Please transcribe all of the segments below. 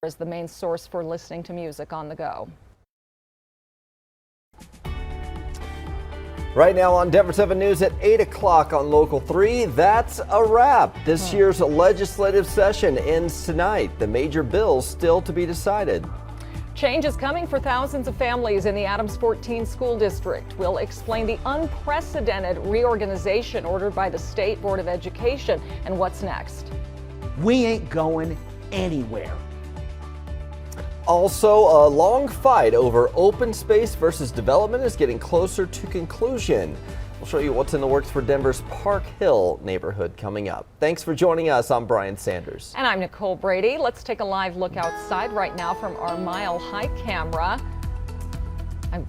is the main source for listening to music on the go. Right now on Denver 7 News at 8 o'clock on Local 3, that's a wrap. This year's legislative session ends tonight. The major bills still to be decided. Change is coming for thousands of families in the Adams 14 school district. We'll explain the unprecedented reorganization ordered by the State Board of Education and what's next. We ain't going anywhere. Also, a long fight over open space versus development is getting closer to conclusion. We'll show you what's in the works for Denver's Park Hill neighborhood coming up. Thanks for joining us. I'm Brian Sanders. And I'm Nicole Brady. Let's take a live look outside right now from our Mile High camera.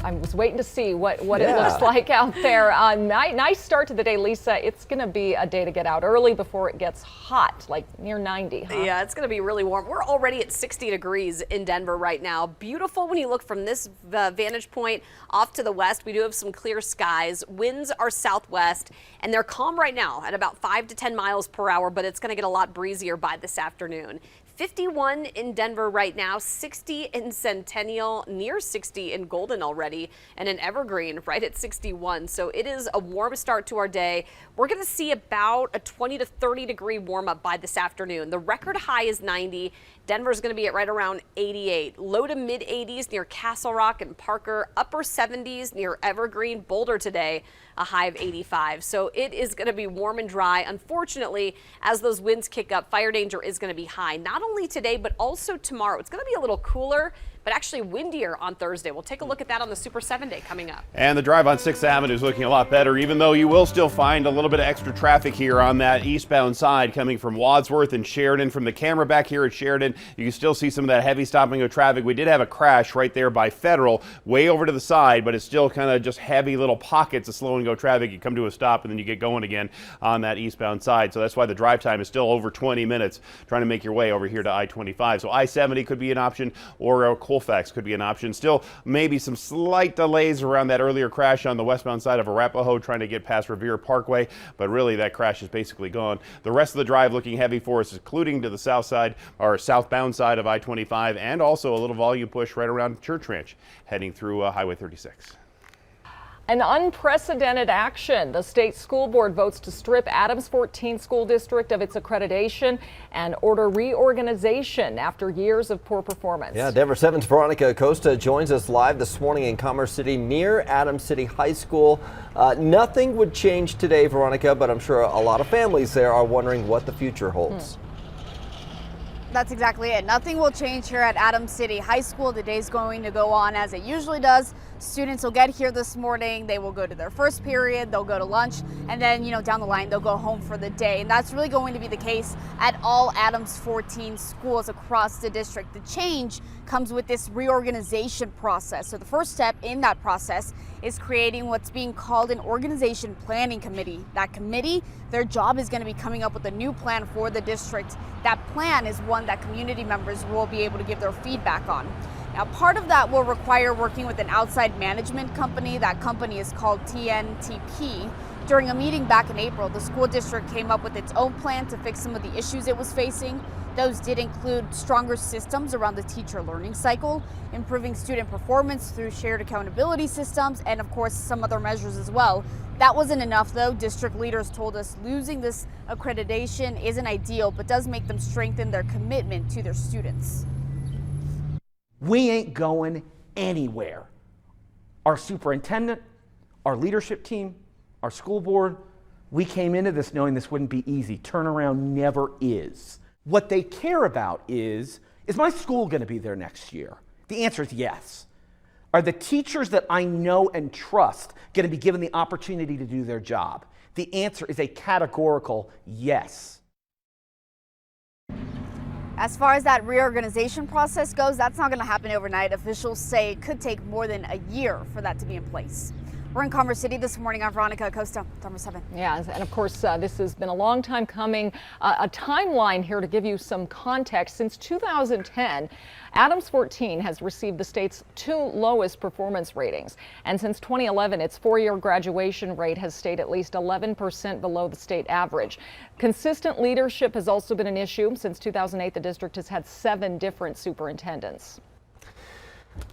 I was waiting to see what it looks like out there. Nice start to the day, Lisa. It's going to be a day to get out early before it gets hot, like near 90, huh? Yeah, it's going to be really warm. We're already at 60 degrees in Denver right now. Beautiful when you look from this vantage point off to the west. We do have some clear skies. Winds are southwest, and they're calm right now at about 5 to 10 miles per hour, but it's going to get a lot breezier by this afternoon. 51 in Denver right now, 60 in Centennial, near 60 in Golden already, and in Evergreen right at 61. So it is a warm start to our day. We're going to see about a 20 to 30 degree warm up by this afternoon. The record high is 90. Denver's going to be at right around 88. Low to mid 80s near Castle Rock and Parker. Upper 70s near Evergreen. Boulder today, a high of 85. So it is going to be warm and dry. Unfortunately, as those winds kick up, fire danger is going to be high. Not only today, but also tomorrow. It's going to be a little cooler, but actually windier on Thursday. We'll take a look at that on the Super 7 Day coming up. And the drive on 6th Avenue is looking a lot better, even though you will still find a little bit of extra traffic here on that eastbound side coming from Wadsworth and Sheridan. From the camera back here at Sheridan, you can still see some of that heavy stopping of traffic. We did have a crash right there by Federal, way over to the side, but it's still kind of just heavy little pockets of slow and go traffic. You come to a stop and then you get going again on that eastbound side. So that's why the drive time is still over 20 minutes trying to make your way over here to I-25. So I-70 could be an option, or Colfax could be an option. Still maybe some slight delays around that earlier crash on the westbound side of Arapahoe trying to get past Revere Parkway, but really that crash is basically gone. The rest of the drive looking heavy for us, including to the south side or southbound side of I-25, and also a little volume push right around Church Ranch heading through Highway 36. An unprecedented action. The state school board votes to strip Adams 14 school district of its accreditation and order reorganization after years of poor performance. Yeah, Denver 7's Veronica ACOSTA joins us live this morning in Commerce City near Adams City High School. Nothing would change today, Veronica, but I'm sure a lot of families there are wondering what the future holds. That's exactly it. Nothing will change here at Adams City High School. The day's going to go on as it usually does. Students will get here this morning. They will go to their first period. They'll go to lunch. And then, down the line, they'll go home for the day. And that's really going to be the case at all Adams 14 schools across the district. The change comes with this reorganization process. So the first step in that process is creating what's being called an organization planning committee. That committee, their job is going to be coming up with a new plan for the district. That plan is one that community members will be able to give their feedback on. Now, part of that will require working with an outside management company. That company is called TNTP. During a meeting back in April, the school district came up with its own plan to fix some of the issues it was facing. Those did include stronger systems around the teacher learning cycle, improving student performance through shared accountability systems, and of course some other measures as well. That wasn't enough though. District leaders told us losing this accreditation isn't ideal, but does make them strengthen their commitment to their students. We ain't going anywhere. Our superintendent, our leadership team, our school board, we came into this knowing this wouldn't be easy. Turnaround never is. What they care about is my school going to be there next year? The answer is yes. Are the teachers that I know and trust going to be given the opportunity to do their job? The answer is a categorical yes. As far as that reorganization process goes, that's not going to happen overnight. Officials say it could take more than a year for that to be in place. We're in Commerce City this morning. I'm Veronica, ACOSTA, number 7. Yeah, and of course, this has been a long time coming. A timeline here to give you some context. Since 2010, Adams 14 has received the state's 2 lowest performance ratings. And since 2011, its 4-year graduation rate has stayed at least 11% below the state average. Consistent leadership has also been an issue. Since 2008, the district has had 7 different superintendents.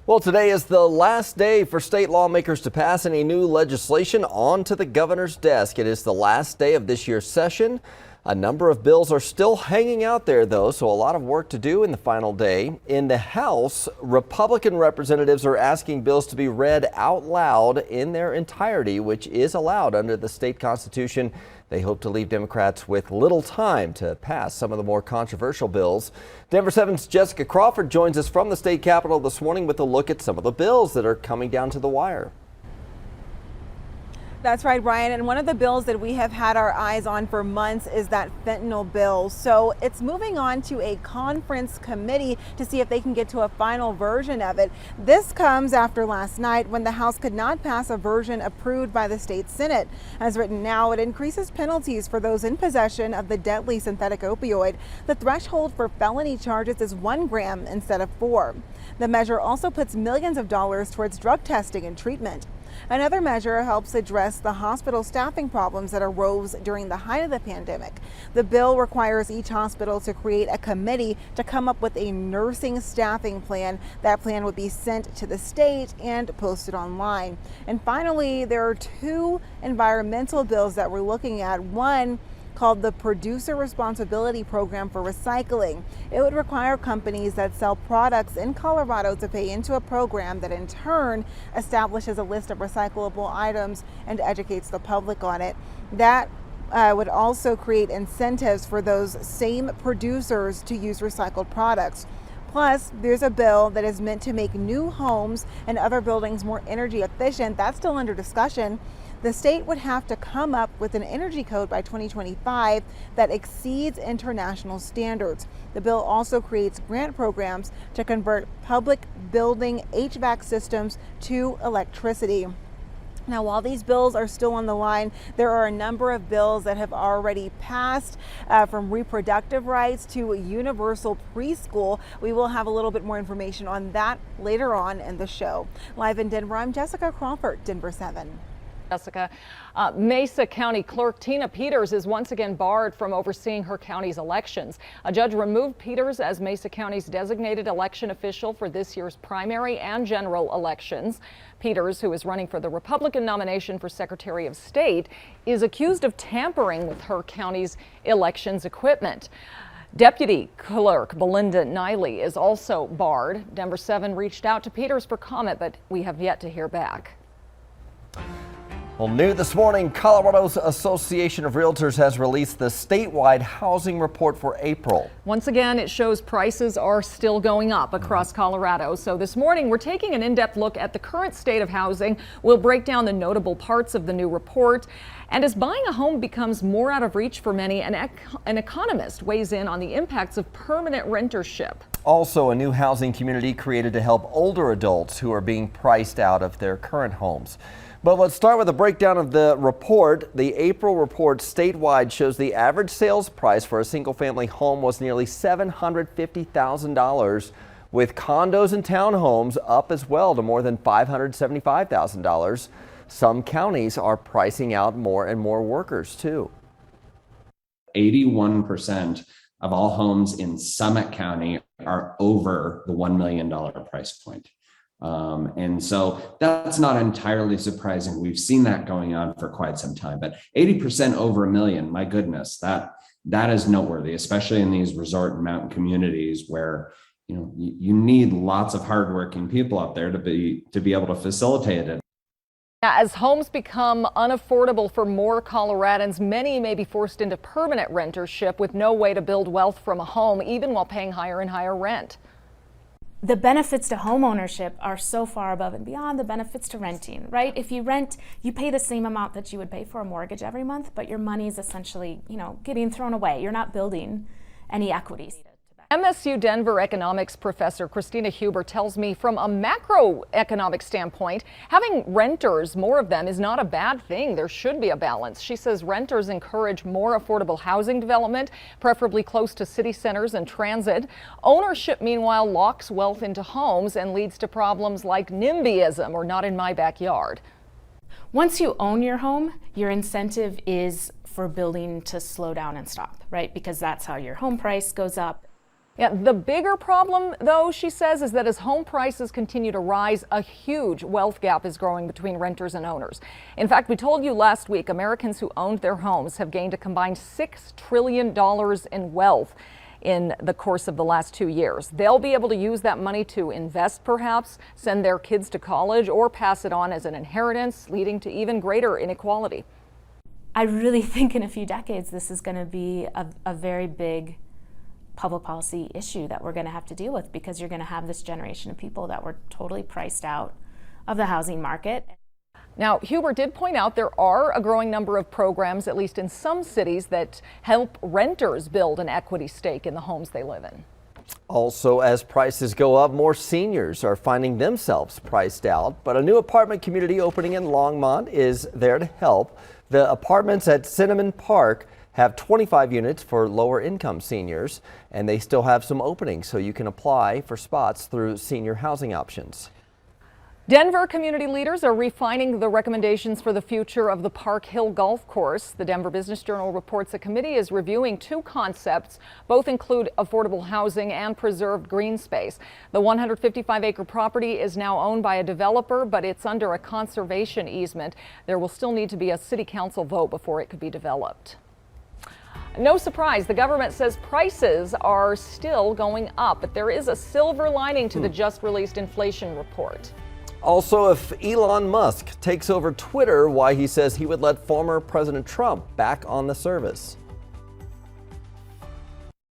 Well, today is the last day for state lawmakers to pass any new legislation onto the governor's desk. It is the last day of this year's session. A number of bills are still hanging out there, though, so a lot of work to do in the final day. In the House, Republican representatives are asking bills to be read out loud in their entirety, which is allowed under the state constitution. They hope to leave Democrats with little time to pass some of the more controversial bills. Denver 7's Jessica Crawford joins us from the state capitol this morning with a look at some of the bills that are coming down to the wire. That's right, Brian. And one of the bills that we have had our eyes on for months is that fentanyl bill. So it's moving on to a conference committee to see if they can get to a final version of it. This comes after last night when the House could not pass a version approved by the state Senate. As written now, it increases penalties for those in possession of the deadly synthetic opioid. The threshold for felony charges is 1 gram instead of 4. The measure also puts millions of dollars towards drug testing and treatment. Another measure helps address the hospital staffing problems that arose during the height of the pandemic. The bill requires each hospital to create a committee to come up with a nursing staffing plan. That plan would be sent to the state and posted online. And finally, there are 2 environmental bills that we're looking at. One called the Producer Responsibility Program for Recycling. It would require companies that sell products in Colorado to pay into a program that in turn establishes a list of recyclable items and educates the public on it. That would also create incentives for those same producers to use recycled products. Plus, there's a bill that is meant to make new homes and other buildings more energy efficient. That's still under discussion. The state would have to come up with an energy code by 2025 that exceeds international standards. The bill also creates grant programs to convert public building HVAC systems to electricity. Now, while these bills are still on the line, there are a number of bills that have already passed, from reproductive rights to universal preschool. We will have a little bit more information on that later on in the show. Live in Denver, I'm Jessica Crawford, Denver 7. Jessica. Mesa County Clerk Tina Peters is once again barred from overseeing her county's elections. A judge removed Peters as Mesa County's designated election official for this year's primary and general elections. Peters, who is running for the Republican nomination for Secretary of State, is accused of tampering with her county's elections equipment. Deputy Clerk Belinda Niley is also barred. Denver 7 reached out to Peters for comment, but we have yet to hear back. Well, new this morning, Colorado's Association of Realtors has released the statewide housing report for April. Once again, it shows prices are still going up across Colorado. So this morning, we're taking an in-depth look at the current state of housing. We'll break down the notable parts of the new report. And as buying a home becomes more out of reach for many, an economist weighs in on the impacts of permanent rentership. Also, a new housing community created to help older adults who are being priced out of their current homes. But let's start with a breakdown of the report. The April report statewide shows the average sales price for a single-family home was nearly $750,000, with condos and townhomes up as well to more than $575,000. Some counties are pricing out more and more workers, too. 81% of all homes in Summit County are over the $1 million price point. And so that's not entirely surprising. We've seen that going on for quite some time, but 80% over $1 million, my goodness, that is noteworthy, especially in these resort and mountain communities where, you know, you need lots of hardworking people out there to be able to facilitate it. As homes become unaffordable for more Coloradans, many may be forced into permanent rentership with no way to build wealth from a home, even while paying higher and higher rent. The benefits to homeownership are so far above and beyond the benefits to renting, right? If you rent, you pay the same amount that you would pay for a mortgage every month, but your money is essentially, getting thrown away. You're not building any equities. MSU Denver economics professor Christina Huber tells me from a macroeconomic standpoint, having renters, more of them, is not a bad thing. There should be a balance. She says renters encourage more affordable housing development, preferably close to city centers and transit. Ownership, meanwhile, locks wealth into homes and leads to problems like NIMBYism, or not in my backyard. Once you own your home, your incentive is for building to slow down and stop, right? Because that's how your home price goes up. Yeah, the bigger problem, though, she says, is that as home prices continue to rise, a huge wealth gap is growing between renters and owners. In fact, we told you last week, Americans who owned their homes have gained a combined $6 trillion in wealth in the course of the last 2 years. They'll be able to use that money to invest, perhaps, send their kids to college, or pass it on as an inheritance, leading to even greater inequality. I really think in a few decades, this is going to be a very big public policy issue that we're going to have to deal with, because you're going to have this generation of people that were totally priced out of the housing market. Now, Huber did point out there are a growing number of programs, at least in some cities, that help renters build an equity stake in the homes they live in. Also, as prices go up, more seniors are finding themselves priced out, but a new apartment community opening in Longmont is there to help. The apartments at Cinnamon Park have 25 units for lower income seniors, and they still have some openings, so you can apply for spots through senior housing options. Denver community leaders are refining the recommendations for the future of the Park Hill Golf Course. The Denver Business Journal reports a committee is reviewing two concepts. Both include affordable housing and preserved green space. The 155-acre property is now owned by a developer, but it's under a conservation easement. There will still need to be a city council vote before it could be developed. No surprise, the government says prices are still going up, but there is a silver lining to the just released inflation report. Also, if Elon Musk takes over Twitter, why he says he would let former President Trump back on the service.